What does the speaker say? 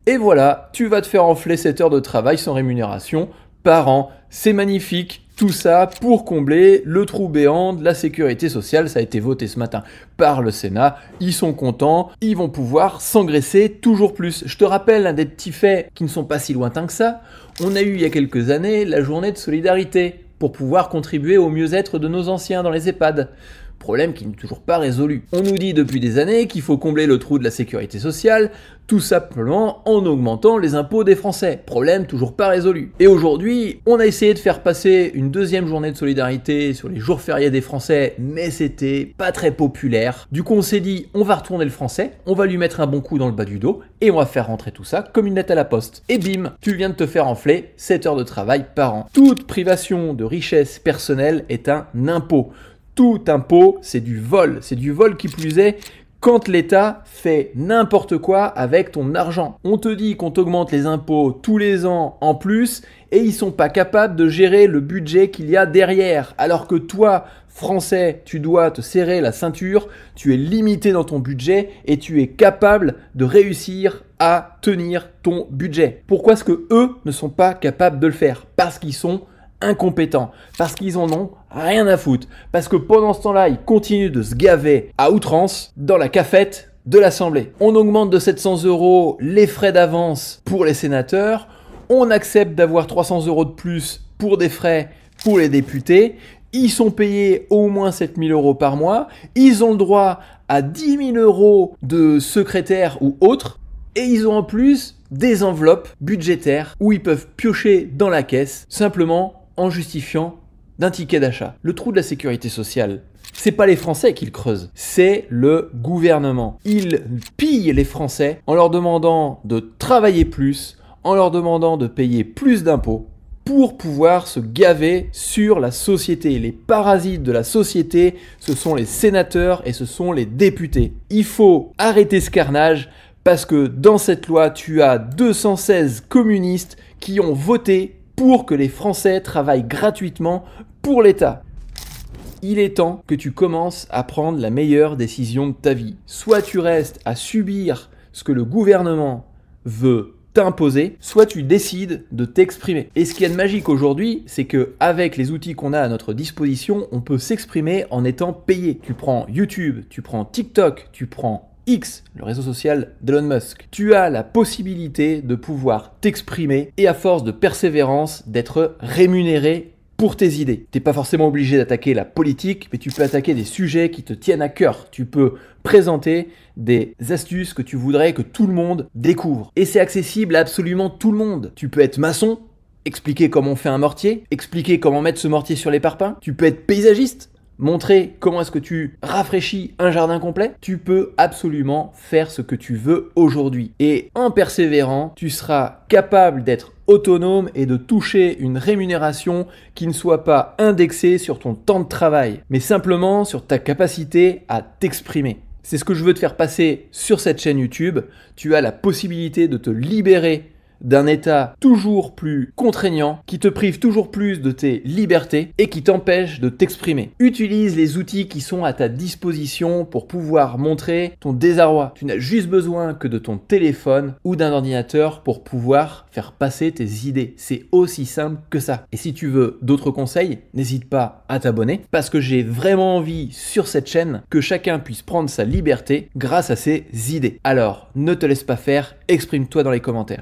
Et voilà, tu vas te faire enfler 7 heures de travail sans rémunération par an. C'est magnifique. Tout ça pour combler le trou béant de la sécurité sociale. Ça a été voté ce matin par le Sénat. Ils sont contents, ils vont pouvoir s'engraisser toujours plus. Je te rappelle un des petits faits qui ne sont pas si lointains que ça. On a eu il y a quelques années la journée de solidarité pour pouvoir contribuer au mieux-être de nos anciens dans les EHPAD. Problème qui n'est toujours pas résolu. On nous dit depuis des années qu'il faut combler le trou de la sécurité sociale, tout simplement en augmentant les impôts des Français. Problème toujours pas résolu. Et aujourd'hui, on a essayé de faire passer une deuxième journée de solidarité sur les jours fériés des Français, mais c'était pas très populaire. Du coup, on s'est dit, on va retourner le français, on va lui mettre un bon coup dans le bas du dos, et on va faire rentrer tout ça comme une lettre à la poste. Et bim, tu viens de te faire enfler 7 heures de travail par an. Toute privation de richesse personnelle est un impôt. Tout impôt, c'est du vol qui plus est quand l'État fait n'importe quoi avec ton argent. On te dit qu'on t'augmente les impôts tous les ans en plus et ils sont pas capables de gérer le budget qu'il y a derrière. Alors que toi, Français, tu dois te serrer la ceinture, tu es limité dans ton budget et tu es capable de réussir à tenir ton budget. Pourquoi est-ce que eux ne sont pas capables de le faire? Parce qu'ils sont incompétents, parce qu'ils en ont rien à foutre, parce que pendant ce temps-là, ils continuent de se gaver à outrance dans la cafette de l'Assemblée. On augmente de 700 € les frais d'avance pour les sénateurs, on accepte d'avoir 300 € de plus pour des frais pour les députés, ils sont payés au moins 7 000 € par mois, ils ont le droit à 10 000 € de secrétaire ou autre, et ils ont en plus des enveloppes budgétaires où ils peuvent piocher dans la caisse simplement en justifiant d'un ticket d'achat. Le trou de la sécurité sociale, c'est pas les Français qui le creusent, c'est le gouvernement. Ils pillent les Français en leur demandant de travailler plus, en leur demandant de payer plus d'impôts pour pouvoir se gaver sur la société. Les parasites de la société, ce sont les sénateurs et ce sont les députés. Il faut arrêter ce carnage parce que dans cette loi, tu as 216 communistes qui ont voté pour que les Français travaillent gratuitement pour l'État. Il est temps que tu commences à prendre la meilleure décision de ta vie. Soit tu restes à subir ce que le gouvernement veut t'imposer, soit tu décides de t'exprimer. Et ce qui est de magique aujourd'hui, c'est que avec les outils qu'on a à notre disposition, on peut s'exprimer en étant payé. Tu prends YouTube, tu prends TikTok, tu prends X, le réseau social d'Elon Musk. Tu as la possibilité de pouvoir t'exprimer et à force de persévérance, d'être rémunéré pour tes idées. T'es pas forcément obligé d'attaquer la politique, mais tu peux attaquer des sujets qui te tiennent à cœur. Tu peux présenter des astuces que tu voudrais que tout le monde découvre. Et c'est accessible à absolument tout le monde. Tu peux être maçon, expliquer comment on fait un mortier, expliquer comment mettre ce mortier sur les parpaings. Tu peux être paysagiste, montrer comment est-ce que tu rafraîchis un jardin complet. Tu peux absolument faire ce que tu veux aujourd'hui. Et en persévérant, tu seras capable d'être autonome et de toucher une rémunération qui ne soit pas indexée sur ton temps de travail, mais simplement sur ta capacité à t'exprimer. C'est ce que je veux te faire passer sur cette chaîne YouTube. Tu as la possibilité de te libérer d'un état toujours plus contraignant, qui te prive toujours plus de tes libertés et qui t'empêche de t'exprimer. Utilise les outils qui sont à ta disposition pour pouvoir montrer ton désarroi. Tu n'as juste besoin que de ton téléphone ou d'un ordinateur pour pouvoir faire passer tes idées. C'est aussi simple que ça. Et si tu veux d'autres conseils, n'hésite pas à t'abonner parce que j'ai vraiment envie sur cette chaîne que chacun puisse prendre sa liberté grâce à ses idées. Alors, ne te laisse pas faire, exprime-toi dans les commentaires.